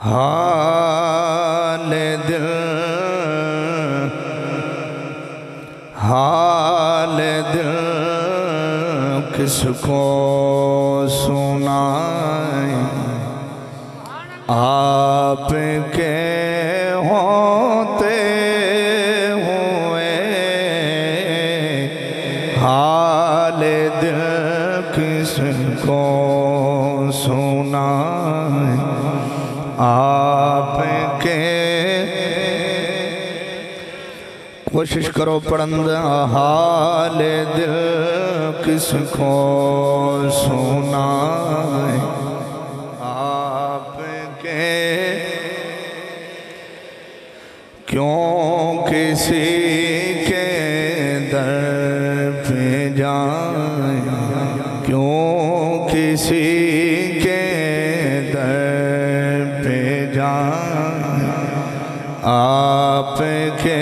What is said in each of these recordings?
حال دل کس کو سنائیں آپ کے ہوتے ہوئے حال دل کس کو سنائیں آپ کے کوشش کرو پڑھندہ حال دل کس کو سنائیں آپ کے کیوں کسی کے در پہ جائیں کیوں کسی کے در پہ جائیں آپ کے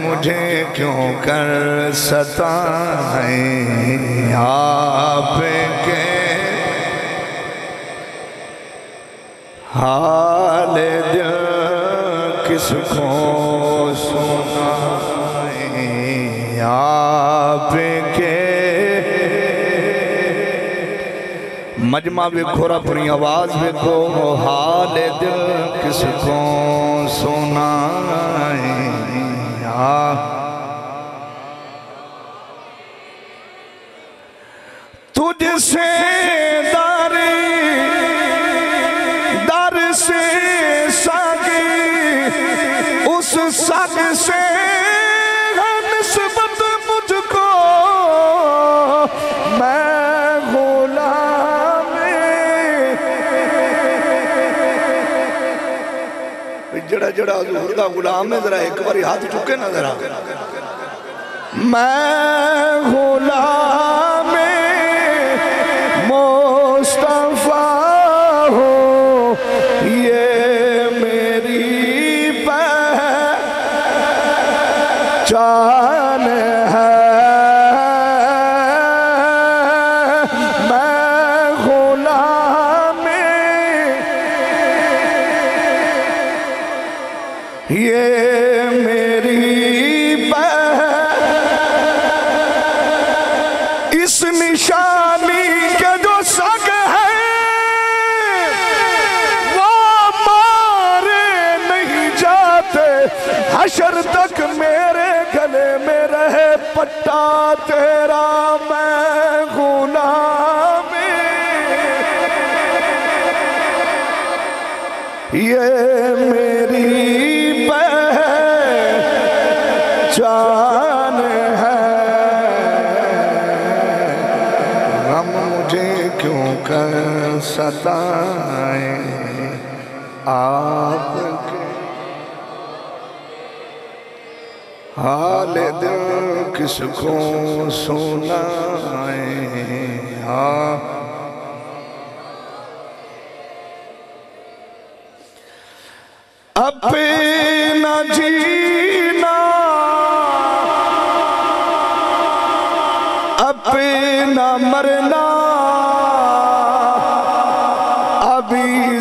مجھے کیوں کر ستائیں آپ کے حال دل کس کو سنائیں آپ کے مجمع ویکھو رب پوری آواز ویکھو حال دل کس کو سنائیں تجھ سے در سے ساگی اس سگ سے نسبت مجھ کو میں غلام جڑا حضور دا غلام ہے ذرا ایک باری ہاتھ چکے نا ذرا میں غلام مصطفیٰ ہوں یہ میری پہچان ہے یہ میری اس نشانی کے جو سگ ہے وہ مارے نہیں جاتے حشر تک میرے گلے میں رہے پٹا تیرا میں غلام یہ میری پہچان ہے غم مجھے کیوں کر ستائیں آپ کے حال دل کس کو سنائیں اپنا جینا اپنا مرنا ابھی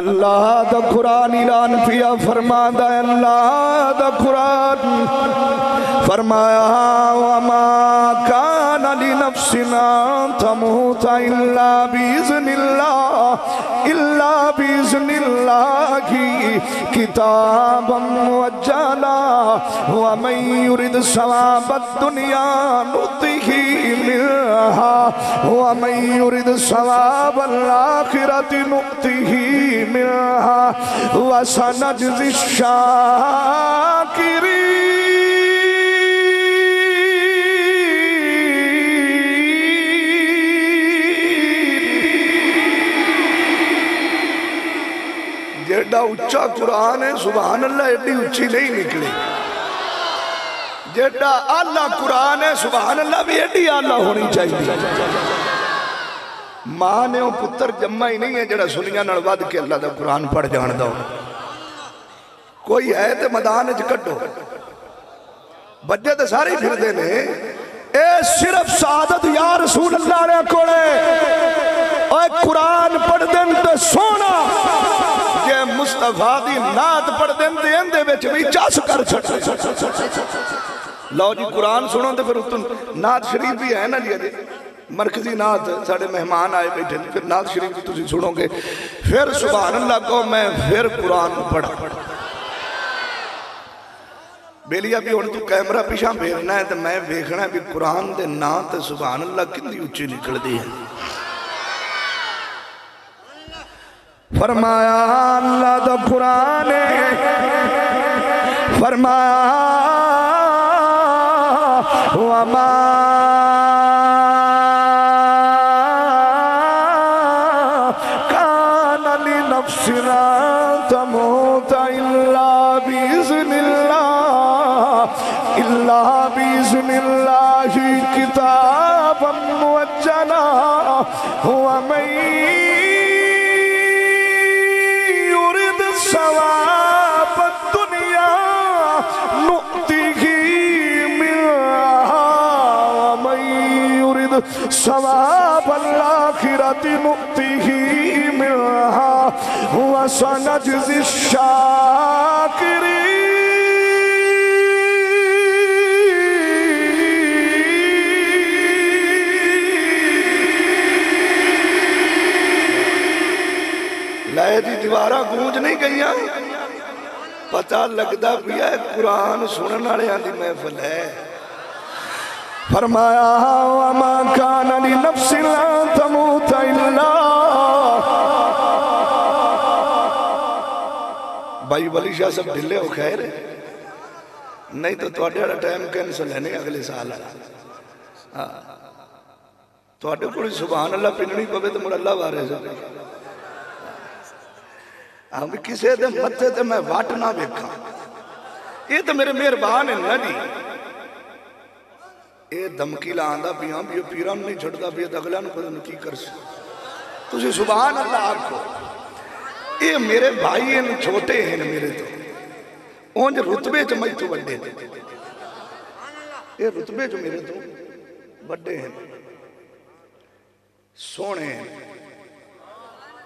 اللہ دا قرآن اعلان کیا فرماتا ہے اللہ دا قرآن فرمایا وما کان لنفسنا تموت الا باذن اللہ کی کتابا مؤجلا ومن يرد ثواب الدنیا نؤتہ منہا ومن يرد ثواب الآخرة نؤتہ منہا وسنجزی الشاکرین جیڑا اچھا قرآن ہے سبحان اللہ ایڈی اچھی نہیں نکلی جیڑا آلہ قرآن ہے سبحان اللہ بھی ایڈی آلہ ہونی چاہیے ماں نے وہ پتر جمع ہی نہیں ہے جیڑا سنیاں نڑواد کے اللہ دا قرآن پڑھ جان دا کوئی ہے تے مدان اچھ کٹو بجے تے سارے پھر دینے اے صرف سعادت یا رسول اللہ نے کھوڑے اے قرآن پڑھ دیں تے سونا یہ مصطفیٰ دی نات پڑھ دیں تے اندے بیچ بھی چاس کر چھٹ لو جی قرآن سنو تے پھر نات شریف بھی ہے نا جی مرکزی نات ساڑھے مہمان آئے بیٹھے پھر نات شریف بھی تسی سنو گے پھر سبحان اللہ کو میں پھر قرآن پڑھا بیلیا بھی ہونے تو کیمرہ پیشاں بھیرنا ہے تو میں بھیکھنا ہے بھی قرآن دے نات سبحان اللہ کتنی اچھی نکل دی ہے فرمایا اللہ دا قرآن فرمایا وما کان لنفسنا تموت الا باذن اللہ کتابا مؤجلا ومن يرد ثواب الدنیا نؤتہ منہا ومن يرد ثواب الآخرة نؤتہ منہا وسنجزی الشاکرین لائے دی دیوارہ گونج نہیں گئیاں پتہ لگدا بھی ہے قرآن سنن والے دی محفل ہے فرمایا وما کان لنفس لا تموت الا بھائی ولی شاہ سب ڈھلے ہو خیر ہے نہیں تو توڑے والا ٹائم کینسل ہے نہیں اگلے سال توڑے کوئی سبحان اللہ پنگنی پوے تو مر اللہ وارے سے ہم کسے دے متے تے میں واٹ نہ بیکھا یہ تو میرے مہربان ہے نا جی یہ دمکی لاندہ بھی ہم یہ پیران نہیں چھڑتا بھی اگلے نو پتہ کی کر سے تجھے سبحان اللہ آپ کو یہ میرے بھائی ہیں چھوٹے ہیں میرے تو اونج رتبے جو میں تو بڑے ہیں یہ رتبے جو میرے تو بڑے ہیں سونے ہیں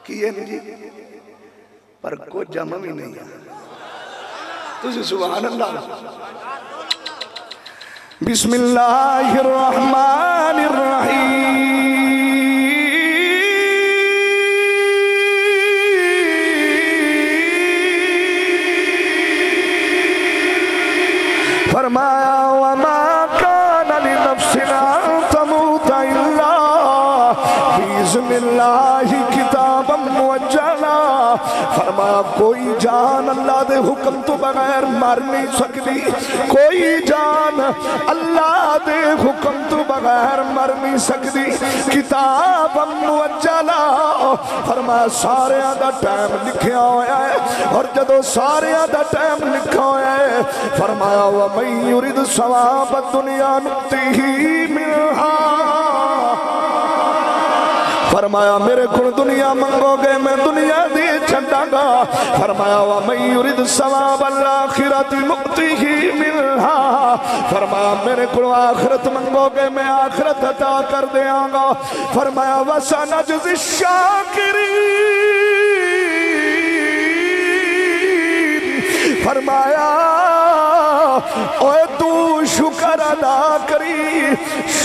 کیے نہیں جی پر کوئی جمع بھی نہیں ہے تجھے سبحان اللہ بسم اللہ الرحمن الرحیم فرمایا وما کان لنفسنا تموت الا باذن اللہ کتابا مؤجلا فرمایا کوئی جان اللہ دے حکم تو بغیر مر نہیں سکتی کوئی جان اللہ دے حکم تو بغیر مر نہیں سکتی کتاب مؤجلا فرمایا سارے دا ٹائم لکھیا ہویا ہے اور جدو سارے دا ٹائم لکھا ہویا ہے فرمایا وَمَن يُرِدْ ثَوَابَ الدُّنْيَا نُؤْتِهِ مِنْهَا فرمایا میرے کھڑ دنیا منگو گے میں دنیا دی چھڑا گا فرمایا وَمَن يُرِدْ ثَوَابَ الْآخِرَةِ نُؤْتِهِ مِنْهَا فرمایا میرے کھڑ آخرت منگو گے میں آخرت عطا کر دیاں گا فرمایا وَسَنَجْزِي الشَّاكِرِينَ فرمایا اوے تو شکر ادا کری،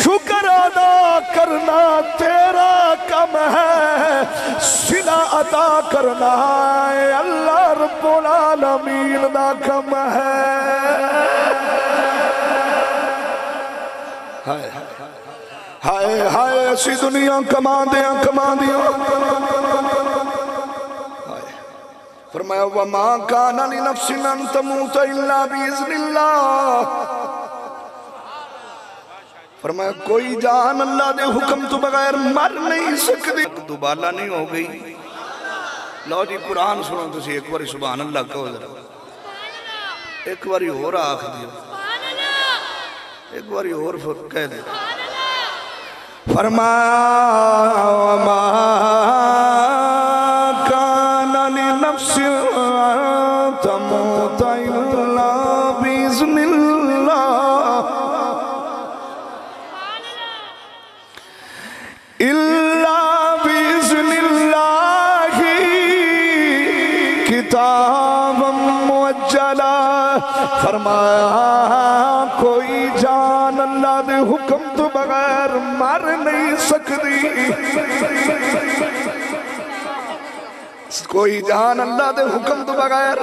شکر ادا کرنا تیرا کم ہے، صلہ ادا کرنا اللہ رب العالمین دا کم ہے۔ ہائے ہائے اسی دنیا کما دیاں فرمایا وَمَا كَانَ لِنَفْسٍ أَن تَمُوتَ إِلَّا بِإِذْنِ اللَّهِ، فرمایا کوئی جان اللہ دے حکم تو بغیر مر نہیں سکتی۔ دوبالا نہیں ہو گئی۔ لو جی قرآن سنو تسی ایک باری سبحان اللہ کہو ذرا، ایک باری اور آخ دیو، ایک باری اور کہہ دے۔ فرمایا وَمَا كَانَ لِنَفْسٍ أَن تَمُوتَ إِلَّا بِإِذْنِ اللَّهِ، إِلَّا بِإِذْنِ اللَّهِ كِتَابًا مُؤَجَّلًا، فرمایا کوئی جان اللہ دے حکم تو بغیر مر نہیں سکتی، کوئی جان اللہ دے حکم تو بغیر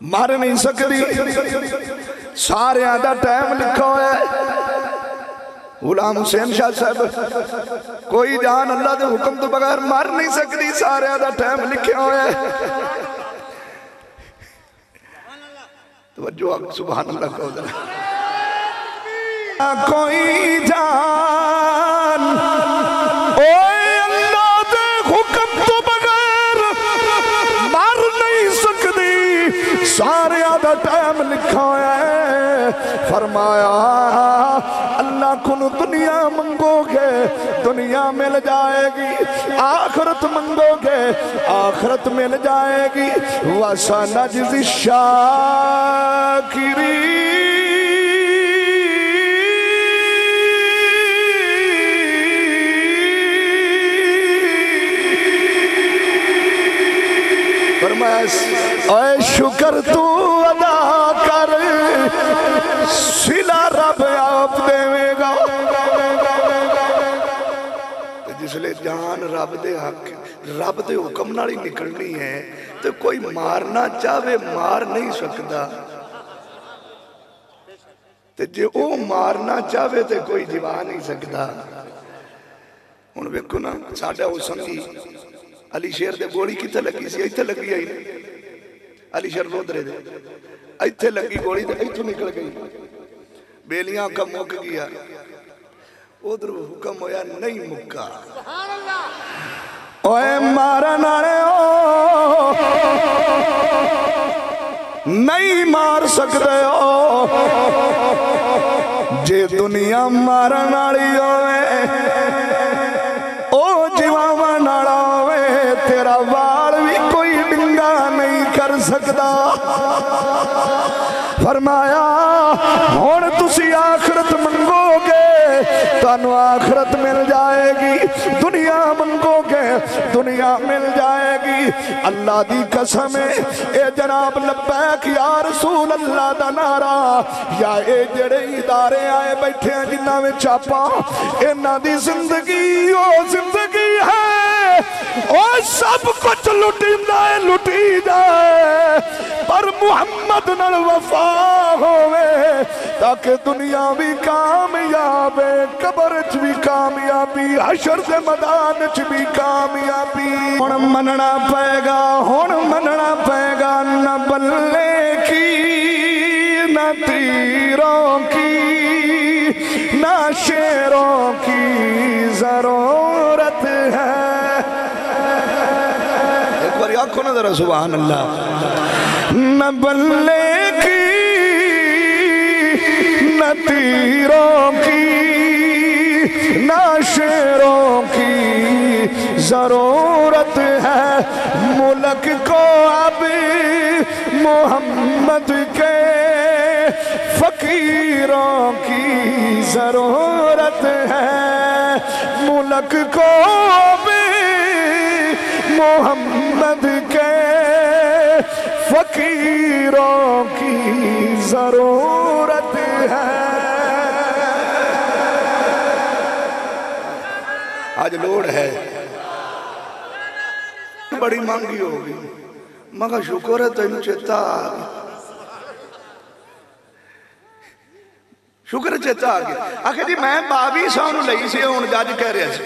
مر نہیں سکتی۔ سارے آدھا ٹائم لکھا ہے غلام حسین شاہ صاحب، کوئی جان اللہ دے حکم تو بغیر مر نہیں سکتی، سارے آدھا ٹائم لکھا ہے۔ توجہ سبحان اللہ کہو ذرا۔ کوئی جان اوے اللہ دے حکم تو بغیر مر نہیں سکتی، سارے آدھا ٹائم لکھا ہے۔ فرمایا اللہ کو دنیا منگو گے دنیا مل جائے گی، آخرت منگو گے آخرت مل جائے گی، وَسَنَجْزِي الشَّاكِرِينَ، اے شکر تو ادا کر، صلہ رب آپ دے گا۔ جس لئے جان رب دے حق رب دے حکم نالی نکلنی ہے تو کوئی مارنا چاہے مار نہیں سکتا، تو جے او مارنا چاہے تو کوئی جوا نہیں سکتا۔ انہوں بیکھو نا ساڑھا ہو سنگی علی شیر دے گوڑی کتے لگی سی، ایتھے لگی آئی علی شیر رو درے دے، ایتھے لگی گوڑی دے ایتھے نکل گئی، بیلیاں کا موک گیا، ادھر حکم ہویا نہیں مکہ۔ اوے مارا نارے ہو نہیں مار سکتے ہو، جے دنیا مارا ناڑی ہوئے او جیواں ناڑا ہوئے، تیرا وال بھی کوئی ڈنگا نہیں کر سکتا۔ فرمایا ہون تسی آخرت منگو گے تانو آخرت مل جائے گی، دنیا منگو گے دنیا مل جائے گی۔ اللہ دی قسم ہے اے جناب لبیک یا رسول اللہ دا نعرہ، یا اے جڑے ادارے آئے بیٹھے ہیں جنہاں میں چاپا، انہاں دی زندگی او زندگی ہے او سب کچھ لٹی جائے، پر محمد نال وفا ہوئے تاکہ دنیا بھی کامیاب ہے، قبر چ بھی کامیابی، حشر سے میدان چ بھی کامیابی۔ ہن مننا پائے گا، ہن مننا پائے گا، نہ بلے کی نہ تیروں کی نہ شیروں کی ضرورت ہے۔ ایک بار آنکھو نا ذرا سبحان اللہ۔ نہ بلے کی نہ تیروں کی نہ شیروں کی ضرورت ہے، ملک کو اب محمد کے فقیروں کی ضرورت ہے، ملک کو اب محمد کے فقیروں کی ضرورت ہے. آج لوڑ ہے بڑی مانگی ہوگی مگر شکر ہے تینوں چیتا آگیا شکر چیتا آگیا آخر جی میں 2200 لئی سی ہون جاج کہہ رہے سی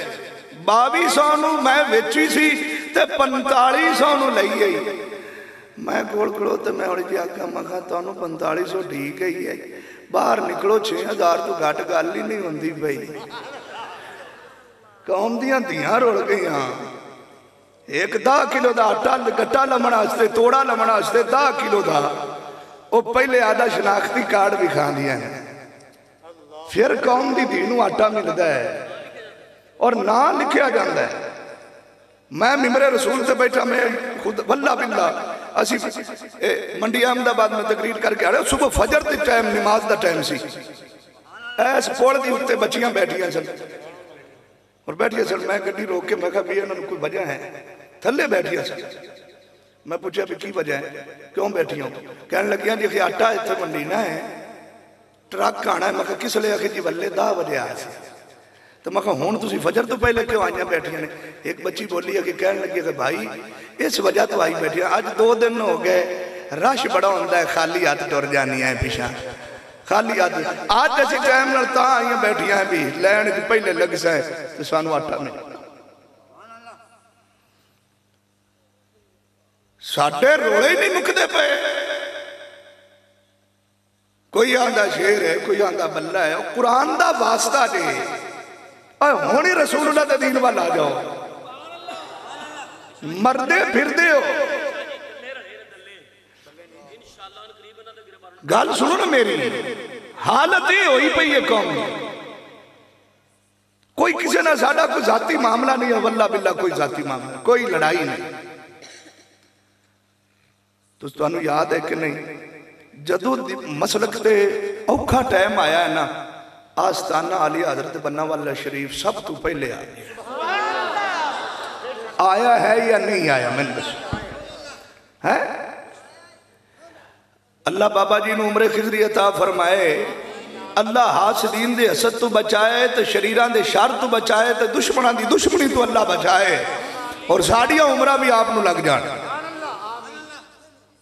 2200 میں ویچی سی تے 4500 لئی گئی میں کول کھڑو تے میں ہوڑی جی آگا مگا تانوں 4500 ٹھیک ہی ہے باہر نکلو 6000 تو گھٹ گل ہی نہیں ہوندی بھئی قوم دیاں دیاں رول گئی ہاں ایک 10 کلو دا گٹا لمنا ہستے توڑا لمنا ہستے 10 کلو دا وہ پہلے آدھا شناختی کارڈ بھی کھان دیا ہے پھر قوم دی دینوں آٹا ملتا ہے اور نہ لکھیا جاندہ ہے میں ممبر رسول سے بیٹھا میں خود واللہ باللہ اسی منڈی احمد آباد میں تقریر کر کے آ رہے صبح فجر دی ٹائم نماز دا ٹائم سی ایس پوڑ دی اٹھتے بچیاں بیٹھیاں سن اور بیٹھیاں سن میں گڈی روک کے میں کہا بھی انہوں نے کوئی وجہ ہے تھلے بیٹھیاں سن میں پوچھا بھی کی وجہ ہے کیوں بیٹھی ہوں کہنے لگیاں جی آٹا اتھے منڈی نہ ہے ٹرک آنا ہے میں کہا کس لئے آخر جی واللے 10 بجے آیا سی تو میں کہا ہون تسی فجر تو پہلے کیوں آئیاں بیٹھیاں نے ایک بچی بولی ہے کہ کہنے لگی کہ بھائی اس وجہ تو آئی بیٹھیاں آج 2 دن ہو گئے رش بڑا ہوندہ ہے خالی ہاتھ ٹور جانی ہے پیشاں خالی ہاتھ آج جیسی ٹائم لڑتا آئیاں بیٹھیاں بھی لین کی پہلے لگ سائے تو سانو آٹا میں ساڑھے روڑے ہی نہیں مکدے پہ کوئی آندہ شیر ہے کوئی آندہ بلہ ہے قرآن دا واسطہ دے ہونی رسول اللہ دے دین والا جاؤ مردے پھر دے ہو گال سنو نا میری حالت ہی ہوئی پہ یہ قوم کوئی کسی نہ ساڑھا کوئی ذاتی معاملہ نہیں ہے واللہ باللہ کوئی ذاتی معاملہ کوئی لڑائی نہیں تو اس تو انہوں یاد ہے کہ نہیں جدو مسلک تے اوکھا ٹائم آیا ہے نا آستانہ علی حضرت بننا والا شریف سب تو پہلے آیا ہے یا نہیں آیا میں بس ہے اللہ بابا جی نے عمر خضری عطا فرمائے اللہ حاسدین دے حسد تو بچائے تو شریران دے شر تو بچائے تو دشمنان دی دشمنی تو اللہ بچائے اور ساڑیاں عمرہ بھی آپ نو لگ جان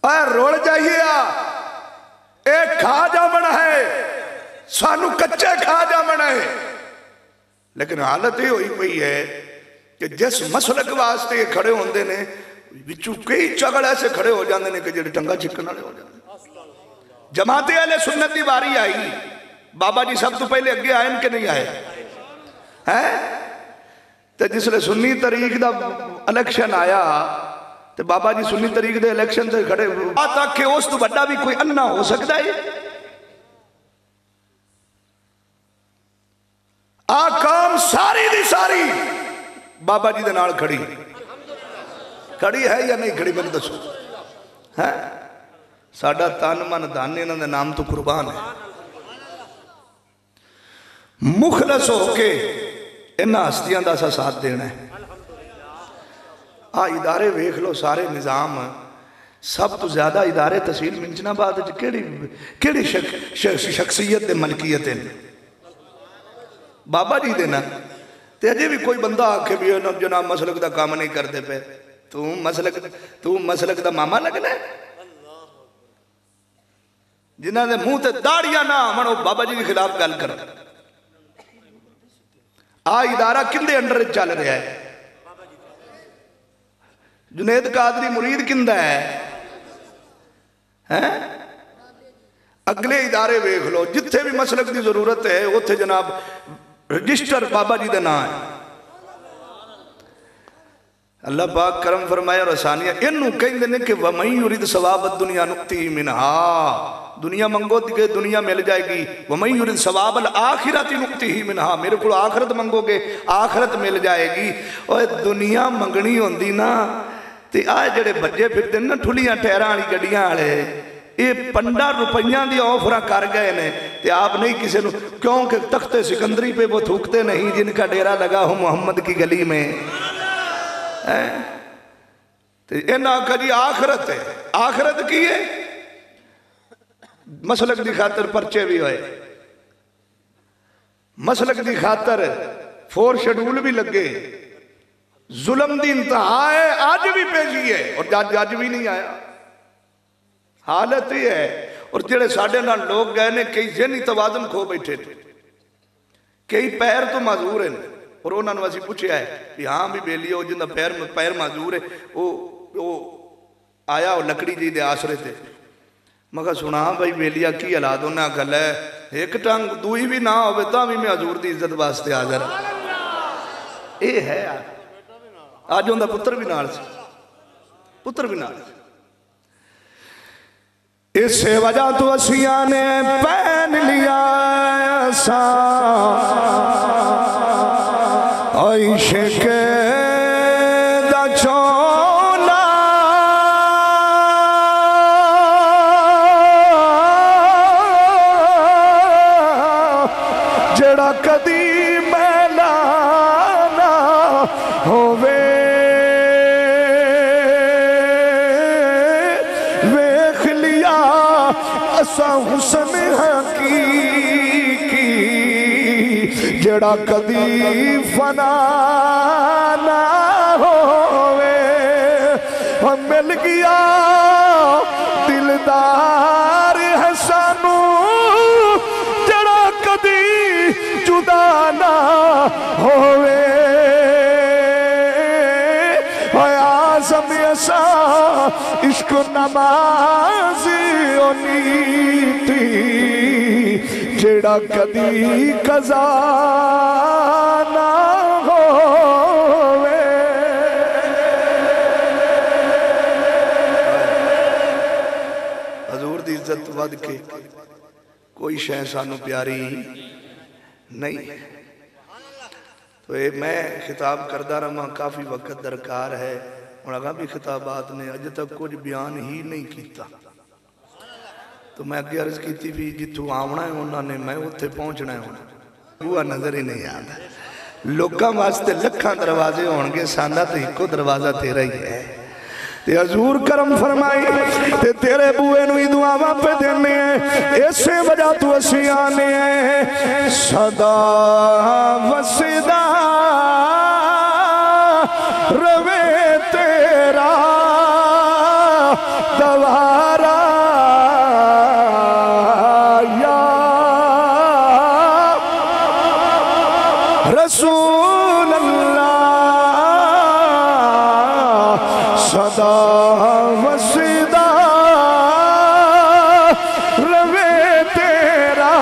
اے روڑ جائیے ایک کھا جا بنا ہے سانو کچے کھا جا بنا ہے لیکن حالت ہی ہوئی پئی ہے کہ جس مسلک واسطے کھڑے ہوندے نے بچو کئی چگڑ ایسے کھڑے ہو جاندے نے کہ جڑے ٹنگا چکن والے ہو جاندے جماعت اہل سنت دی باری آئی بابا جی سب تو پہلے اگے آئے کہ نہیں آئے ہیں تو جس لئے سنی طریق دا الیکشن آیا تو بابا جی سنی طریق دے الیکشن سے کھڑے آتا کہ اس تو بڑا بھی کوئی انہ ہو سکتا ہے آکام ساری دی ساری بابا جی دے نال کھڑی کھڑی ہے یا نہیں کھڑی میں نے دسو ہے ساڑھا تان من دانے انہوں نے نام تو قربان ہے مخلص ہو کے انہا ہستیاں دا سا ساتھ دینا ہے ادارے ویکھ لو سارے نظام سب تو زیادہ ادارے تحصیل منچنا بات ہے کیڑی شخصیت دے ملکیت ہے بابا جی دینا تے اجے بھی کوئی بندہ آکھے بھی جناب مسلک دا کام نہیں کر دے پہ تو مسلک دا ماما لگنا ہے جنہ دے منہ تے داڑیاں نہ منو بابا جی کے خلاف گل کر ادارہ کندے انڈر چل رہا ہے جنید قادری مرید کندہ ہے اگلے ادارے ویکھ لو جتھے بھی مسلک دی ضرورت ہے اتھے جناب رجسٹر بابا جی دے نا ہے اللہ پاک کرم فرمایا رسانیہ انہوں کہیں دینے کہ وَمَن يُرِدْ ثَوَابَ الدُّنْيَا نُقْتِهِ مِنْهَا دنیا منگو کہ دنیا مل جائے گی وَمَن يُرِدْ ثَوَابَ الْآخِرَةِ نُقْتِهِ مِنْهَا میرے کو آخرت منگو گے آخرت مل جائے گی اور دنیا منگنی ہوندی نا تے آئے جڑے بجے پھر دن نا ٹھولیاں ٹھہرانی گڑیاں آلے یہ 15 روپیاں دی آفرہ کر گئے نے تے آپ نہیں کسی نو کیونکہ تخت سکندری پہ وہ تھوکتے نہیں جن کا ڈیرہ لگا ہو محمد کی گلی میں انہاں کا جی آخرت ہے آخرت کی ہے مسلک دی خاطر پرچے بھی ہوئے، مسلک دی خاطر 4 شیڈول بھی لگے، ظلم دی انتہا ہے، آج بھی پیشی ہے اور جج بھی نہیں آیا۔ حالت ہی ہے۔ اور جڑے ساڑھے نال لوگ گئے نے کئی ذہنی توازن کھو بیٹھے تھے، کئی پیر تو معذور ہیں، اور انہوں نے اسی پوچھا ہے کہ ہاں بھی بیلی ہو جن پیر معذور ہے، وہ آیا اور لکڑی جی دے آسرے تھے، مگر سنا بھائی بیلیا کی حالات انہاں گل ہے ایک ٹنگ دوئی بھی نہ ہوئے تاں بھی میں حضور دی عزت واسطے حاضر اے ہے آج ہوندہ پتر بھی نال سے، پتر بھی نال سے۔ اس سے وجہ تو اسیاں نے پہن لیا ایسا عشق دا چولا جڑا کدی میلا نہ ہووے، ویکھ لیا اسا حسن حقیقی جڑا کدی فنا نہ ہووے، ہم مل گیا دلدار ہے سانو جڑا کدی جدا نہ ہووے، آزم ایسا عشق نمازی ہونی تھی جڑا کدی قضا نہ ہووے۔ حضور دی عزت ود کے کوئی شے سانو پیاری نہیں۔ تو میں خطاب کردہ رہا کافی وقت درکار ہے، اور اگاں بھی خطابات نے اج تک کچھ بیان ہی نہیں کیتا، تو میں اگے عرض کیتی بھی جتوں آونا ہے انہوں نے میں اتھے پہنچنا ہے وہ نظر ہی نہیں آتا۔ لوگاں واسطے لکھاں دروازے ہونگے، ساندہ تو ایکو دروازہ تیرا ہی ہے۔ تے حضور کرم فرمائی تے تیرے بوئے نوی دعاواں پہ دینے ہیں، ایسے وجہ تو اسی آنے ہیں صدا وصدا روے تیرا دوارا یا رسول اللہ، صدا وصدا روے تیرا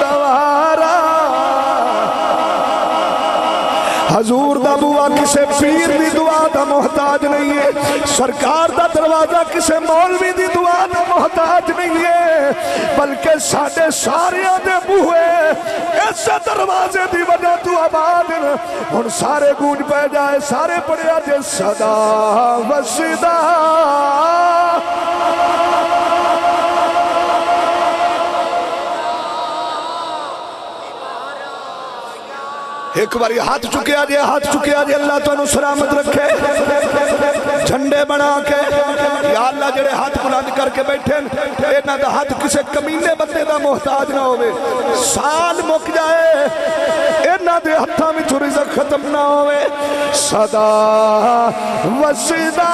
دوارا۔ حضور دا بوا کسے پیر دی دعا دا محتاج نہیں ہے، سرکار دا دروازہ کسے مولوی دی دعا دا محتاج نہیں ہے، بلکہ ساڑھے ساریاں دے بوئے ایسے دروازے دی وجہ تو آباد ان سارے گونج پہ جائے، سارے پڑھیا جے صدا وصدا ایک باری ہاتھ چکے آجے، ہاتھ چکے آجے، اللہ تو انہوں سلامت رکھے، جھنڈے بنا کے یا اللہ جڑے ہاتھ بلند کر کے بیٹھے اینا دا ہاتھ کسے کمینے بندے دا محتاج نہ ہوئے، سال مک جائے اینا دے ہتھاں میں چھو رزق ختم نہ ہوئے۔ صدا وصدا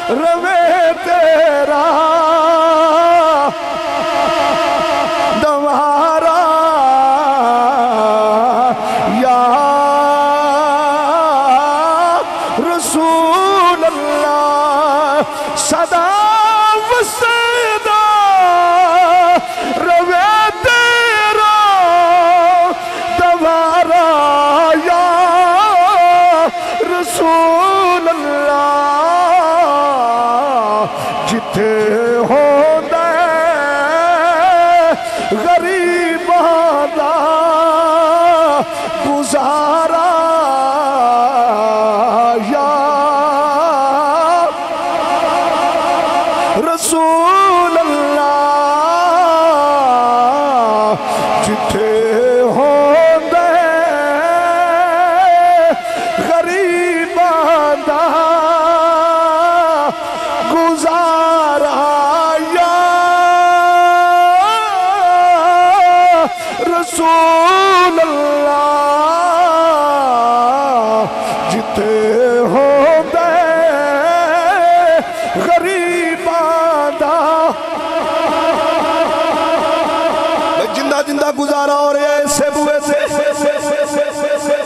روے تیرا دوارا یا رسول اللہ، صدا وصدا روے تیرا دوارا یا رسول اللہ، جتھے ہوندے غریباں دا گزارا یا رسول اللہ، جتھے ہوندے غریباں دا جندہ گزارا ہو رہا ہے اسے بوئے سے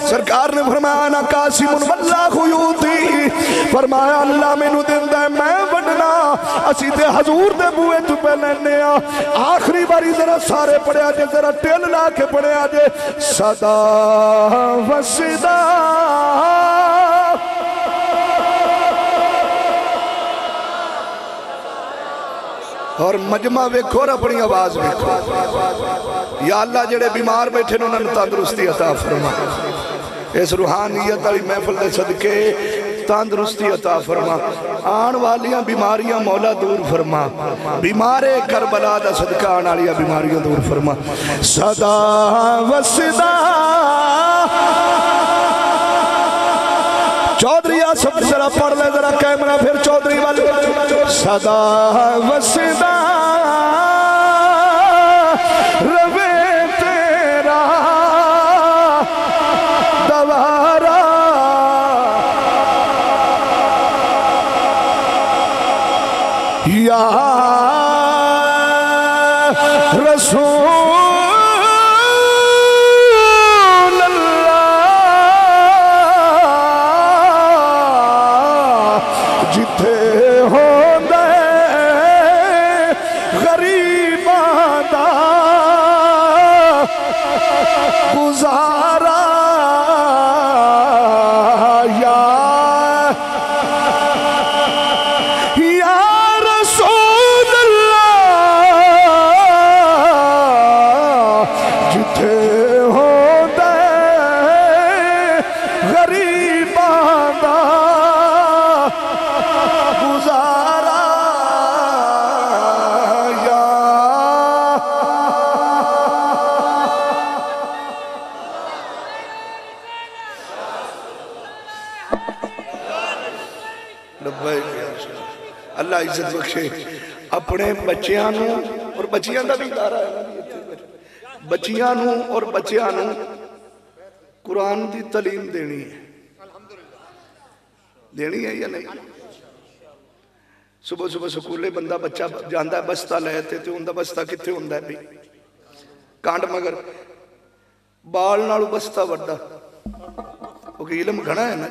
سرکار نے فرمایا نا قاسم واللہ یوتی فرمایا اللہ میں نو دیندہ ہے میں وڈنا اسی تے حضور دے بوئے تو پہ لینے آخری باری ذرا سارے پڑے آجے ذرا ٹیل لا کے پڑے آجے صدا و صدا اور مجمع ویکھو اور اپنی آواز ویکھو یا اللہ جڑے بیمار بیٹھے انہوں نے تندرستی عطا فرما اس روحانیت والی محفل دے صدقے تندرستی عطا فرما آن والیاں بیماریاں مولا دور فرما بیمارے کربلا دا صدقہ آن والیاں بیماریاں دور فرما صدا و صدا چودھری آسف ذرا پڑھ لے ذرا کیمرہ پھر چودھری والے صدا و صدا روے تیرا دوارا یا رسول اللہ عزت بخشے اپنے بچیاں اور بچیاں دا بھی ادارہ ہے بچیاں اور بچیاں قرآن دی تعلیم دینی ہے یا نہیں صبح صبح سکولے بندہ بچہ جاندہ ہے بستہ لیتے تھے اندہ بستہ کتے ہوندہ ہے بھی کانڈ مگر بال نالو بستہ وردہ کیونکہ علم گھنا ہے نا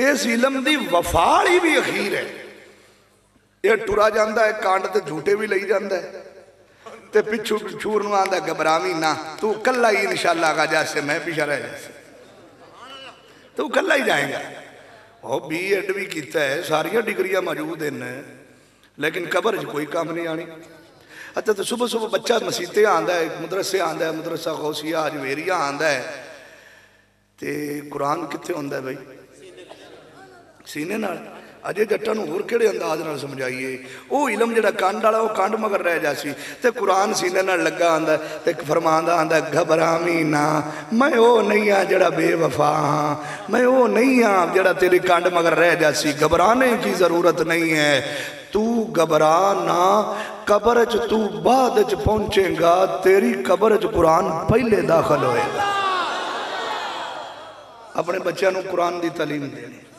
اس علم دی وفاڑی بھی اخیر ہے یہ ٹورا جاندہ ہے کانڈ تے جھوٹے بھی لئی جاندہ ہے تے پچھو چھورنو آندہ ہے گبرامی نا تو کل ہی انشاءاللہ آگا جیسے میں پیچھا رہ جیسے تو کل ہی جائیں گا وہ بی ایڈ بھی کیتا ہے ساریاں ڈگریاں موجود ہیں لیکن قبر کوئی کام نہیں آنی اچھا تو صبح صبح بچہ مسیطے آندہ ہے مدرسے آندہ ہے مدرسہ غوثیہ آجویریہ آندہ ہے تے قرآن کتے ہوندہ ہے بھائی سینے نال اجے جٹا نو ہور کیڑے انداز نال سمجھائیے او علم جڑا کانڈ والا او کانڈ مگر رہ جاسی تے قرآن سینے نال لگا آندا تے فرماندا آندا گھبراویں نا میں او نہیں ہاں جڑا بے وفا ہاں میں او نہیں ہاں جڑا تیری کانڈ مگر رہ جاسی گھبرانے کی ضرورت نہیں ہے تو گھبرانا قبر چ تو بعد چ پہنچے گا تیری قبر چ قرآن پہلے داخل ہوئے گا اپنے بچیاں نو قرآن دی تعلیم دینے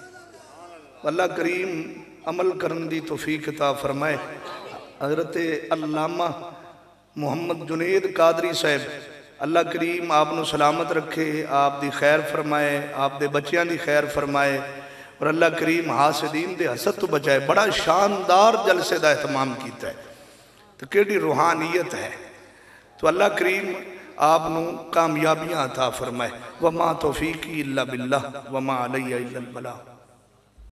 اللہ کریم عمل کرن دی توفیق عطا فرمائے حضرت علامہ محمد جنید قادری صاحب اللہ کریم آپ نو سلامت رکھے آپ دی خیر فرمائے آپ دے بچیاں دی خیر فرمائے اور اللہ کریم حاسدین دے حسد تو بچائے بڑا شاندار جلسے دا اہتمام کیتا ہے تو کیڑی روحانیت ہے تو اللہ کریم آپ نو کامیابیاں عطا فرمائے وما توفیقی الا باللہ وما علی الا البلاغ